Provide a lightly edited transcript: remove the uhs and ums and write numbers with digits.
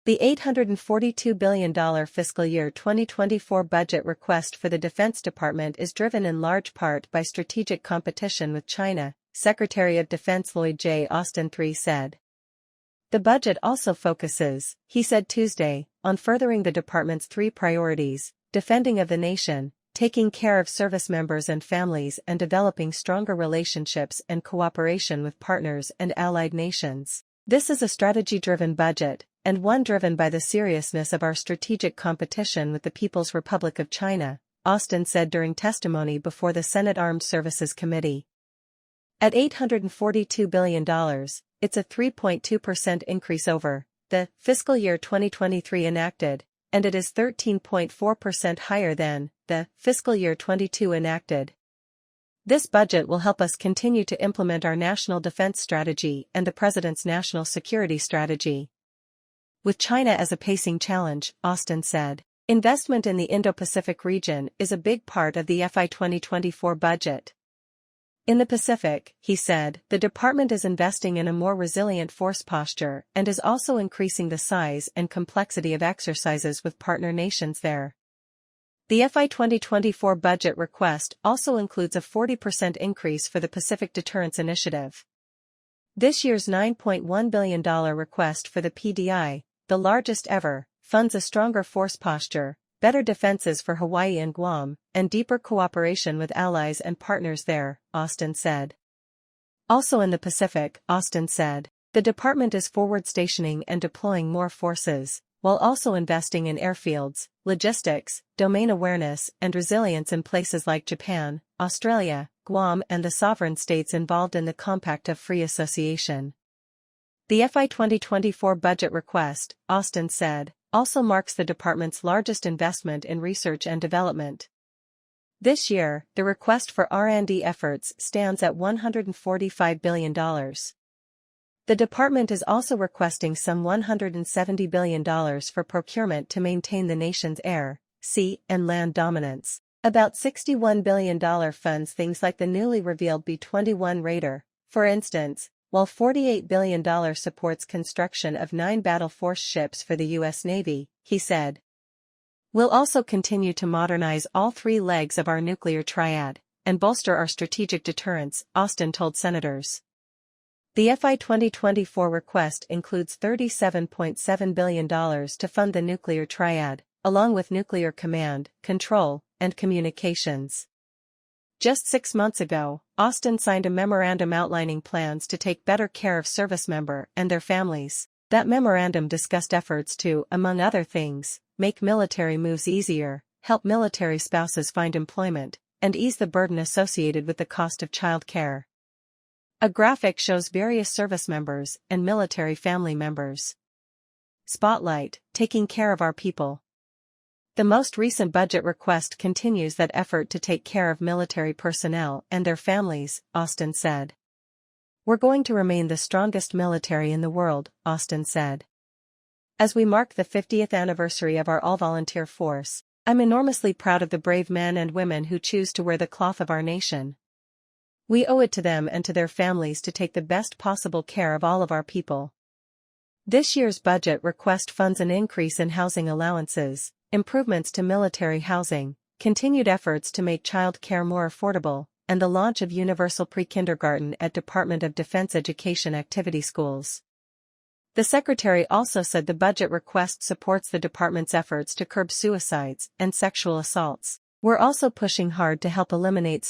The $842 billion fiscal year 2024 budget request for the Defense Department is driven in large part by strategic competition with China, Secretary of Defense Lloyd J. Austin III said. The budget also focuses, he said Tuesday, on furthering the department's three priorities: defending of the nation, taking care of service members and families, and developing stronger relationships and cooperation with partners and allied nations. This is a strategy-driven budget, and one driven by the seriousness of our strategic competition with the People's Republic of China, Austin said during testimony before the Senate Armed Services Committee. At $842 billion, it's a 3.2% increase over the fiscal year 2023 enacted, and it is 13.4% higher than the fiscal year 22 enacted. This budget will help us continue to implement our national defense strategy and the President's national security strategy. With China as a pacing challenge, Austin said, investment in the Indo-Pacific region is a big part of the FY 2024 budget. In the Pacific, he said, the department is investing in a more resilient force posture and is also increasing the size and complexity of exercises with partner nations there. The FY 2024 budget request also includes a 40% increase for the Pacific Deterrence Initiative. This year's $9.1 billion request for the PDI, the largest ever, funds a stronger force posture, better defenses for Hawaii and Guam, and deeper cooperation with allies and partners there, Austin said. Also in the Pacific, Austin said, the department is forward stationing and deploying more forces, while also investing in airfields, logistics, domain awareness, and resilience in places like Japan, Australia, Guam, and the sovereign states involved in the Compact of Free Association. The FY 2024 budget request, Austin said, also marks the department's largest investment in research and development. This year, the request for R&D efforts stands at $145 billion. The department is also requesting some $170 billion for procurement to maintain the nation's air, sea, and land dominance. About $61 billion funds things like the newly revealed B-21 Raider, for instance, while $48 billion supports construction of 9 battle force ships for the U.S. Navy, he said. We'll also continue to modernize all three legs of our nuclear triad and bolster our strategic deterrence, Austin told senators. The FY 2024 request includes $37.7 billion to fund the nuclear triad, along with nuclear command, control, and communications. Just 6 months ago, Austin signed a memorandum outlining plans to take better care of service members and their families. That memorandum discussed efforts to, among other things, make military moves easier, help military spouses find employment, and ease the burden associated with the cost of child care. A graphic shows various service members and military family members. Spotlight, taking care of our people. The most recent budget request continues that effort to take care of military personnel and their families, Austin said. We're going to remain the strongest military in the world, Austin said. As we mark the 50th anniversary of our all-volunteer force, I'm enormously proud of the brave men and women who choose to wear the cloth of our nation. We owe it to them and to their families to take the best possible care of all of our people. This year's budget request funds an increase in housing allowances, improvements to military housing, continued efforts to make child care more affordable, and the launch of universal pre-kindergarten at Department of Defense education activity schools. The secretary also said the budget request supports the department's efforts to curb suicides and sexual assaults. We're also pushing hard to help eliminate